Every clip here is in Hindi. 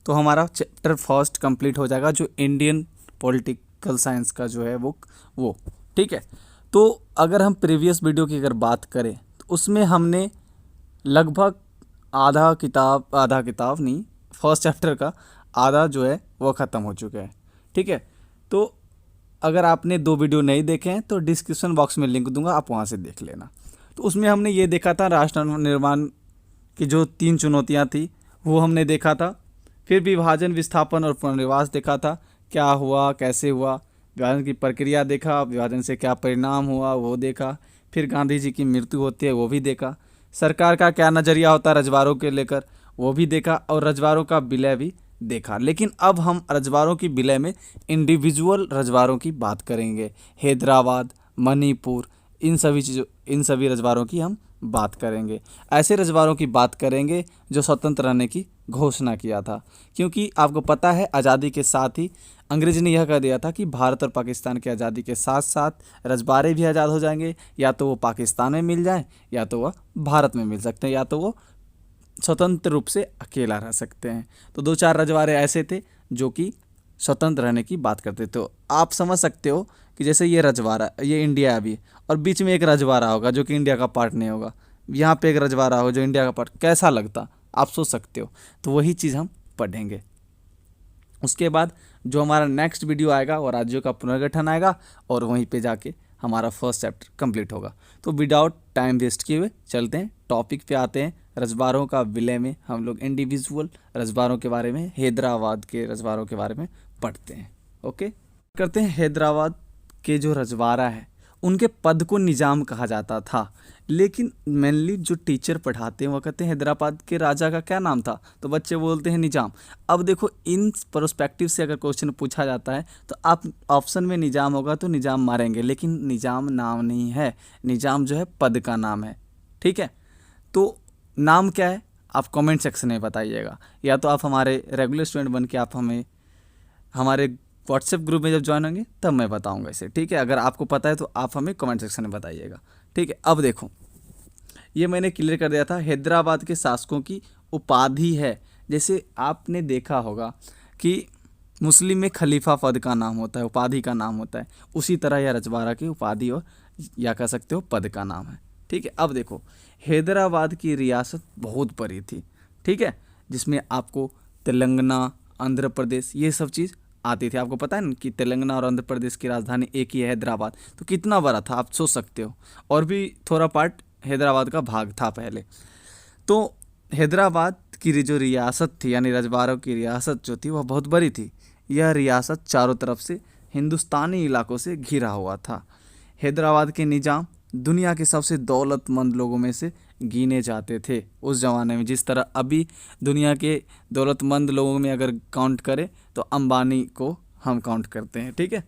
तो हमारा चैप्टर फर्स्ट कंप्लीट हो जाएगा, जो इंडियन पॉलिटिकल साइंस का जो है वो ठीक है। तो अगर हम प्रीवियस वीडियो की अगर बात करें तो उसमें हमने लगभग आधा किताब नहीं, फर्स्ट चैप्टर का आधा जो है वो ख़त्म हो चुका है, ठीक है। तो अगर आपने 2 वीडियो नहीं देखे हैं तो डिस्क्रिप्शन बॉक्स में लिंक दूंगा, आप वहाँ से देख लेना। तो उसमें हमने ये देखा था राष्ट्र निर्माण की जो 3 चुनौतियाँ थी वो हमने देखा था। फिर विभाजन, विस्थापन और पुनर्वास देखा था, क्या हुआ, कैसे हुआ, विभाजन की प्रक्रिया देखा, विभाजन से क्या परिणाम हुआ वो देखा। फिर गांधी जी की मृत्यु होती है वो भी देखा। सरकार का क्या नज़रिया होता है रजवाड़ों के लेकर वो भी देखा, और रजवाड़ों का विलय भी देखा। लेकिन अब हम रजवाड़ों की विलय में इंडिविजुअल रजवाड़ों की बात करेंगे। हैदराबाद, मणिपुर, इन सभी रजवाड़ों की हम बात करेंगे। ऐसे रजवाड़ों की बात करेंगे जो स्वतंत्र रहने की घोषणा किया था, क्योंकि आपको पता है आज़ादी के साथ ही अंग्रेज ने यह कह दिया था कि भारत और पाकिस्तान की आज़ादी के साथ साथ रजवाड़े भी आज़ाद हो जाएंगे, या तो वो पाकिस्तान में मिल जाए या तो वह भारत में मिल सकते हैं, या तो वो स्वतंत्र रूप से अकेला रह सकते हैं। तो 2-4 रजवाड़े ऐसे थे जो कि स्वतंत्र रहने की बात करते थे। तो आप समझ सकते हो कि जैसे ये रजवाड़ा, ये इंडिया है अभी, और बीच में एक रजवाड़ा होगा जो कि इंडिया का पार्ट नहीं होगा, यहाँ पे एक रजवाड़ा होगा जो इंडिया का पार्ट, कैसा लगता आप सोच सकते हो। तो वही चीज़ हम पढ़ेंगे। उसके बाद जो हमारा नेक्स्ट वीडियो आएगा वो राज्यों का पुनर्गठन आएगा, और वहीं पे जाके हमारा फर्स्ट चैप्टर कंप्लीट होगा। तो विदाउट टाइम वेस्ट किए हुए चलते हैं टॉपिक पे आते हैं। रजवाड़ों का विलय में हम लोग इंडिविजुअल रजवाड़ों के बारे में, हैदराबाद के रजवाड़ों के बारे में पढ़ते हैं। ओके, करते हैं। हैदराबाद के जो रजवाड़ा है उनके पद को निजाम कहा जाता था, लेकिन मेनली जो टीचर पढ़ाते हैं वो कहते हैं हैदराबाद के राजा का क्या नाम था, तो बच्चे बोलते हैं निजाम। अब देखो, इन पर्सपेक्टिव से अगर क्वेश्चन पूछा जाता है तो आप ऑप्शन में निजाम होगा तो निजाम मारेंगे, लेकिन निजाम नाम नहीं है, निजाम जो है पद का नाम है, ठीक है। तो नाम क्या है आप कमेंट सेक्शन में बताइएगा, या तो आप हमारे रेगुलर स्टूडेंट बन के आप हमें हमारे व्हाट्सएप ग्रुप में जब ज्वाइन होंगे तब मैं बताऊंगा इसे, ठीक है। अगर आपको पता है तो आप हमें कमेंट सेक्शन में बताइएगा, ठीक है। अब देखो, ये मैंने क्लियर कर दिया था। हैदराबाद के शासकों की उपाधि है, जैसे आपने देखा होगा कि मुस्लिम में खलीफा पद का नाम होता है, उपाधि का नाम होता है, उसी तरह यह रजवाड़ा की उपाधि और या कह सकते हो पद का नाम है, ठीक है। अब देखो, हैदराबाद की रियासत बहुत बड़ी थी, ठीक है, जिसमें आपको तेलंगाना, आंध्र प्रदेश ये सब चीज़ आती थी। आपको पता है ना कि तेलंगाना और आंध्र प्रदेश की राजधानी एक ही है, हैदराबाद। तो कितना बड़ा था आप सोच सकते हो, और भी थोड़ा पार्ट हैदराबाद का भाग था पहले। तो हैदराबाद की जो रियासत थी, यानी रजवाड़ों की रियासत जो थी वह बहुत बड़ी थी। यह रियासत चारों तरफ से हिंदुस्तानी इलाकों से घिरा हुआ था। हैदराबाद के निजाम दुनिया के सबसे दौलतमंद लोगों में से गिने जाते थे उस ज़माने में। जिस तरह अभी दुनिया के दौलतमंद लोगों में अगर काउंट करें तो अंबानी को हम काउंट करते हैं, ठीक है।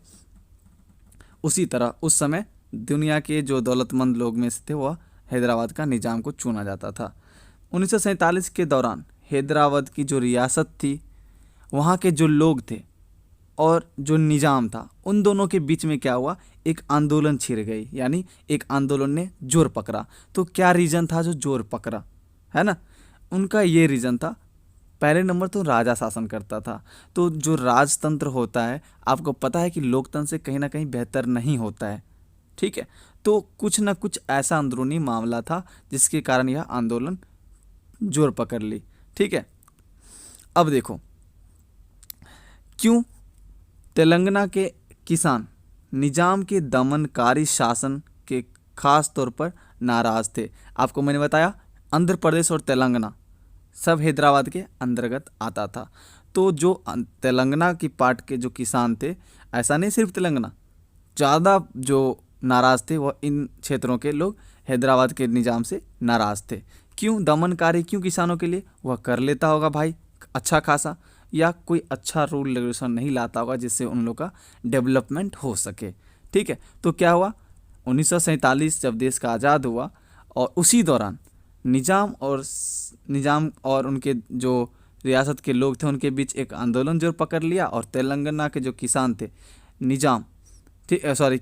उसी तरह उस समय दुनिया के जो दौलतमंद लोग में से थे वह हैदराबाद का निजाम को चुना जाता था। 1947 के दौरान हैदराबाद की जो रियासत थी, वहाँ के जो लोग थे और जो निजाम था, उन दोनों के बीच में क्या हुआ, एक आंदोलन छिड़ गई, यानी एक आंदोलन ने जोर पकड़ा। तो क्या रीज़न था जो जोर पकड़ा, है ना, उनका ये रीज़न था, पहले नंबर तो राजा शासन करता था। तो जो राजतंत्र होता है, आपको पता है कि लोकतंत्र से कहीं ना कहीं बेहतर नहीं होता है, ठीक है। तो कुछ ना कुछ ऐसा अंदरूनी मामला था जिसके कारण यह आंदोलन जोर पकड़ ली, ठीक है। अब देखो, क्यों तेलंगाना के किसान निजाम के दमनकारी शासन के खास तौर पर नाराज थे। आपको मैंने बताया आंध्र प्रदेश और तेलंगाना सब हैदराबाद के अंतर्गत आता था। तो जो तेलंगाना की पार्ट के जो किसान थे, ऐसा नहीं सिर्फ तेलंगाना, ज़्यादा जो नाराज़ थे वह इन क्षेत्रों के लोग हैदराबाद के निजाम से नाराज़ थे। क्यों दमनकारी, क्यों किसानों के लिए, वह कर लेता होगा भाई अच्छा खासा, या कोई अच्छा रूल रेगुलेशन नहीं लाता होगा जिससे उन लोग का डेवलपमेंट हो सके, ठीक है। तो क्या हुआ, 1947 जब देश का आज़ाद हुआ, और उसी दौरान निजाम और उनके जो रियासत के लोग थे उनके बीच एक आंदोलन जो पकड़ लिया, और तेलंगाना के जो किसान थे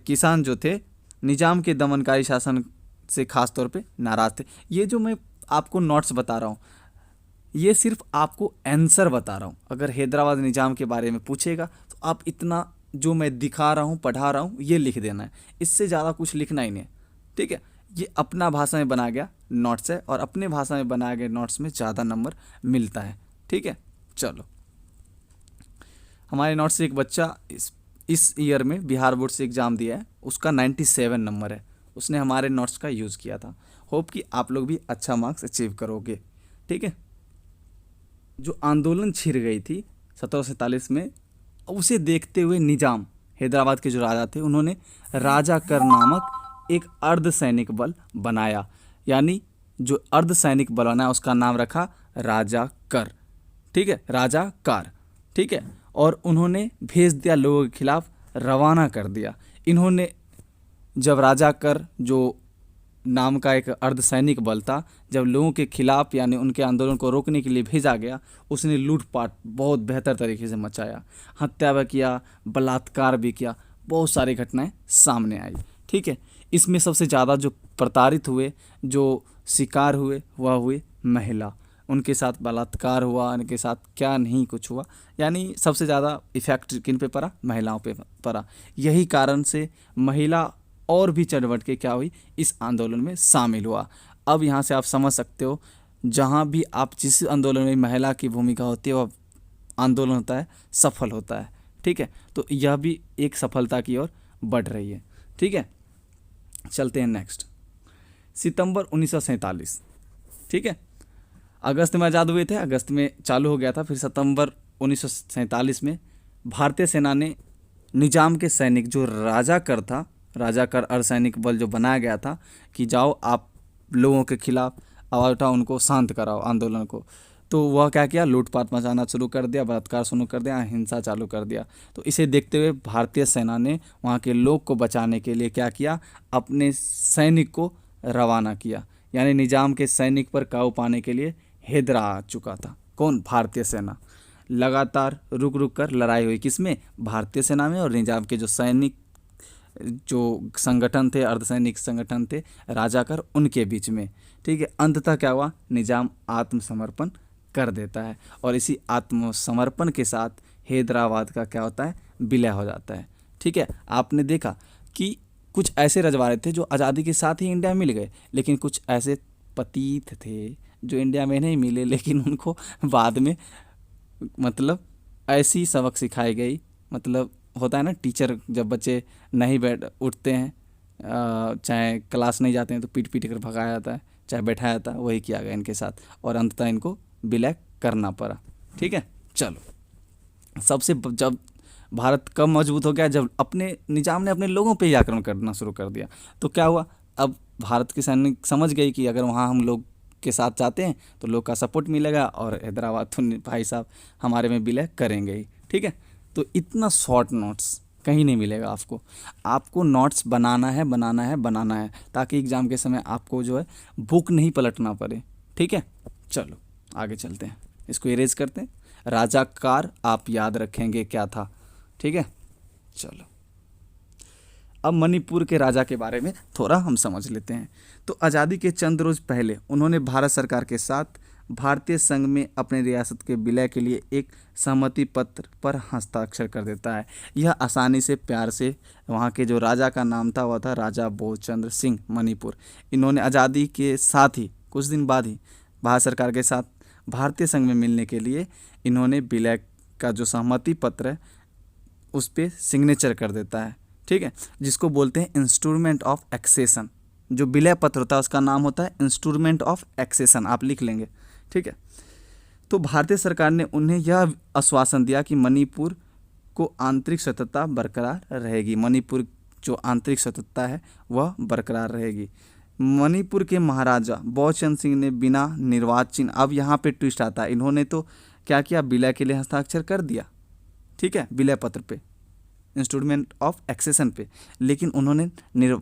किसान जो थे निजाम के दमनकारी शासन से खास तौर पे नाराज़ थे। ये जो मैं आपको नोट्स बता रहा हूँ, ये सिर्फ आपको आंसर बता रहा हूँ। अगर हैदराबाद निज़ाम के बारे में पूछेगा तो आप इतना जो मैं दिखा रहा हूँ, पढ़ा रहा हूँ, ये लिख देना है, इससे ज़्यादा कुछ लिखना ही नहीं है। ठीक है, ये अपना भाषा में बना गया नोट्स है, और अपने भाषा में बनाए गए नोट्स में ज़्यादा नंबर मिलता है। ठीक है, चलो, हमारे नोट्स से एक बच्चा इस ईयर में बिहार बोर्ड से एग्ज़ाम दिया है, उसका 97 नंबर है, उसने हमारे नोट्स का यूज़ किया था। होप कि आप लोग भी अच्छा मार्क्स अचीव करोगे। ठीक है, जो आंदोलन छिड़ गई थी 1747 में, उसे देखते हुए निजाम, हैदराबाद के जो राजा थे, उन्होंने राजा कर नामक एक अर्धसैनिक बल बनाया। यानी जो अर्धसैनिक बल बनाया उसका नाम रखा राजा कर। ठीक है, राजा कार। ठीक है, और उन्होंने भेज दिया लोगों के खिलाफ, रवाना कर दिया। इन्होंने जब राजा कर जो नाम का एक अर्धसैनिक बल था, जब लोगों के खिलाफ यानी उनके आंदोलन को रोकने के लिए भेजा गया, उसने लूटपाट बहुत बेहतर तरीके से मचाया, हत्या भी किया, बलात्कार भी किया, बहुत सारी घटनाएं सामने आई। ठीक है, इसमें सबसे ज़्यादा जो प्रताड़ित हुए, जो शिकार हुए, वह हुए महिला। उनके साथ बलात्कार हुआ, उनके साथ क्या नहीं कुछ हुआ, यानी सबसे ज़्यादा इफेक्ट किन पे पड़ा? महिलाओं पे पड़ा। यही कारण से महिला और भी चढ़ बढ़ के क्या हुई? इस आंदोलन में शामिल हुआ। अब यहाँ से आप समझ सकते हो, जहाँ भी आप जिस आंदोलन में महिला की भूमिका होती है, वह आंदोलन होता है सफल होता है। ठीक है, तो यह भी एक सफलता की ओर बढ़ रही है। ठीक है, चलते हैं नेक्स्ट। सितंबर 1947। ठीक है, अगस्त में आज़ाद हुए थे, अगस्त में चालू हो गया था, फिर सितंबर 1947 में भारतीय सेना ने निजाम के सैनिक जो राजा कर था, राजा कर अर्धसैनिक बल जो बनाया गया था कि जाओ आप लोगों के खिलाफ आवाज़ उठाओ, उनको शांत कराओ आंदोलन को, तो वह क्या किया? लूटपाट मचाना शुरू कर दिया, बलात्कार शुरू कर दिया, हिंसा चालू कर दिया। तो इसे देखते हुए भारतीय सेना ने वहाँ के लोग को बचाने के लिए क्या किया? अपने सैनिक को रवाना किया। यानी निजाम के सैनिक पर काबू पाने के लिए हैदरा आ चुका था। कौन? भारतीय सेना। लगातार रुक रुक कर लड़ाई हुई, किसमें? भारतीय सेना में, और निजाम के जो सैनिक जो संगठन थे, अर्धसैनिक संगठन थे राजा कर, उनके बीच में। ठीक है, अंततः क्या हुआ? निजाम आत्मसमर्पण कर देता है, और इसी आत्मसमर्पण के साथ हैदराबाद का क्या होता है? विलय हो जाता है। ठीक है, आपने देखा कि कुछ ऐसे रजवाड़े थे जो आज़ादी के साथ ही इंडिया में मिल गए, लेकिन कुछ ऐसे पतित थे जो इंडिया में नहीं मिले, लेकिन उनको बाद में मतलब ऐसी सबक सिखाई गई। मतलब होता है ना, टीचर जब बच्चे नहीं बैठ उठते हैं, चाहे क्लास नहीं जाते हैं, तो पीट पीट कर भगाया जाता है, चाहे बैठाया जाता है, वही किया गया इनके साथ, और अंततः इनको विलय करना पड़ा। ठीक है, चलो, जब भारत कब मजबूत हो गया? जब अपने निजाम ने अपने लोगों पे ही आक्रमण करना शुरू कर दिया। तो क्या हुआ? अब भारत की सैनिक समझ गई कि अगर वहाँ हम लोग के साथ जाते हैं तो लोग का सपोर्ट मिलेगा, और हैदराबाद तो भाई साहब हमारे में विलय करेंगे ही। ठीक है, तो इतना शॉर्ट नोट्स कहीं नहीं मिलेगा आपको। आपको नोट्स बनाना है, बनाना है, बनाना है, ताकि एग्ज़ाम के समय आपको जो है बुक नहीं पलटना पड़े। ठीक है, चलो आगे चलते हैं, इसको इरेज करते हैं। राजा कार आप याद रखेंगे क्या था। ठीक है, चलो अब मणिपुर के राजा के बारे में थोड़ा हम समझ लेते हैं। तो आज़ादी के चंद रोज़ पहले उन्होंने भारत सरकार के साथ भारतीय संघ में अपने रियासत के विलय के लिए एक सहमति पत्र पर हस्ताक्षर कर देता है। यह आसानी से, प्यार से, वहाँ के जो राजा का नाम था वह था राजा बोधचंद्र सिंह मणिपुर। इन्होंने आज़ादी के साथ ही कुछ दिन बाद ही भारत सरकार के साथ भारतीय संघ में मिलने के लिए इन्होंने विलय का जो सहमति पत्र है उस पर सिग्नेचर कर देता है। ठीक है, जिसको बोलते हैं इंस्ट्रूमेंट ऑफ एक्सेशन। जो विलय पत्र होता है उसका नाम होता है इंस्ट्रूमेंट ऑफ एक्सेशन, आप लिख लेंगे। ठीक है, तो भारतीय सरकार ने उन्हें यह आश्वासन दिया कि मणिपुर को आंतरिक स्वतंत्रता बरकरार रहेगी। मणिपुर जो आंतरिक स्वतंत्रता है वह बरकरार रहेगी। मणिपुर के महाराजा बोधचंद्र सिंह ने बिना निर्वाचन, अब यहाँ पे ट्विस्ट आता है, इन्होंने तो क्या किया? विलय के लिए हस्ताक्षर कर दिया। ठीक है, विलय पत्र पे, इंस्ट्रूमेंट ऑफ एक्सेशन पे, लेकिन उन्होंने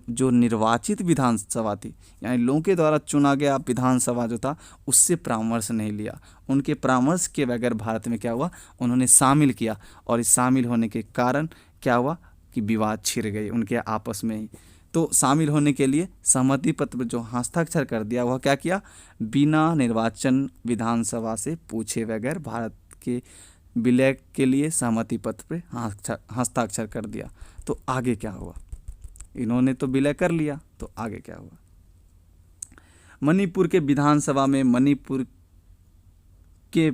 जो निर्वाचित विधानसभा थी, यानी लोगों के द्वारा चुना गया विधानसभा जो था, उससे परामर्श नहीं लिया। उनके परामर्श के बगैर भारत में क्या हुआ? उन्होंने शामिल किया, और इस शामिल होने के कारण क्या हुआ कि विवाद छिड़ गए उनके आपस में ही। तो शामिल होने के लिए सहमति पत्र पर जो हस्ताक्षर कर दिया वह क्या किया, बिना निर्वाचन विधानसभा से पूछे बगैर भारत के विलय के लिए सहमति पत्र पे हस्ताक्षर कर दिया। तो आगे क्या हुआ, इन्होंने तो विलय कर लिया, तो आगे क्या हुआ। मणिपुर के विधानसभा में मणिपुर के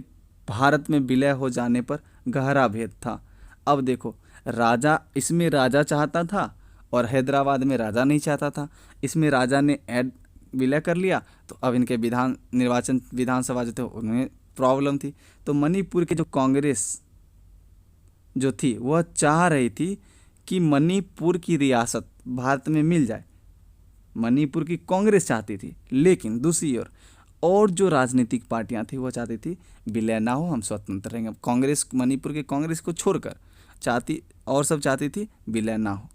भारत में विलय हो जाने पर गहरा भेद था। अब देखो, राजा, इसमें राजा चाहता था और हैदराबाद में राजा नहीं चाहता था। इसमें राजा ने विलय कर लिया, तो अब इनके विधानसभा जो थे उनमें प्रॉब्लम थी। तो मणिपुर के जो कांग्रेस जो थी वह चाह रही थी कि मणिपुर की रियासत भारत में मिल जाए। मणिपुर की कांग्रेस चाहती थी, लेकिन दूसरी ओर और जो राजनीतिक पार्टियां थी वह चाहती थी विलय ना हो, हम स्वतंत्र रहेंगे। कांग्रेस, मणिपुर के कांग्रेस को छोड़कर चाहती, और सब चाहती थी विलय ना हो।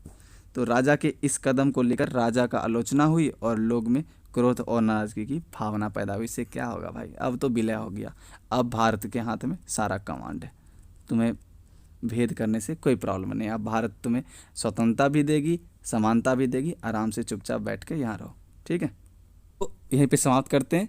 तो राजा के इस कदम को लेकर राजा का आलोचना हुई और लोग में क्रोध और नाराजगी की भावना पैदा हुई। इससे क्या होगा भाई, अब तो विलय हो गया, अब भारत के हाथ में सारा कमांड है, तुम्हें भेद करने से कोई प्रॉब्लम नहीं। अब भारत तुम्हें स्वतंत्रता भी देगी, समानता भी देगी, आराम से चुपचाप बैठ के यहाँ रहो। ठीक है, तो यहीं पे समाप्त करते हैं,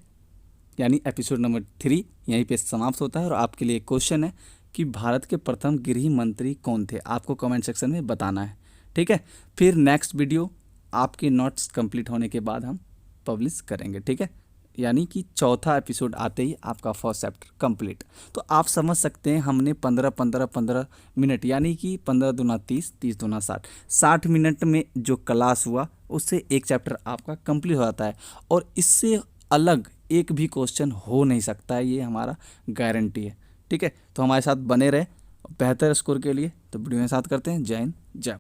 यानी एपिसोड नंबर 3 यहीं पे समाप्त होता है। और आपके लिए क्वेश्चन है कि भारत के प्रथम गृह मंत्री कौन थे, आपको कमेंट सेक्शन में बताना है। ठीक है, फिर नेक्स्ट वीडियो आपके नोट्स कंप्लीट होने के बाद हम पब्लिश करेंगे। ठीक है, यानी कि चौथा एपिसोड आते ही आपका फर्स्ट चैप्टर कंप्लीट। तो आप समझ सकते हैं हमने 15 मिनट, यानी कि 15 दूना 30, 30 दूना 60 मिनट में जो क्लास हुआ उससे एक चैप्टर आपका कंप्लीट हो जाता है। और इससे अलग एक भी क्वेश्चन हो नहीं सकता है, ये हमारा गारंटी है। ठीक है, तो हमारे साथ बने रहे बेहतर स्कोर के लिए। तो वीडियो में साथ करते हैं। जय हिंद, जय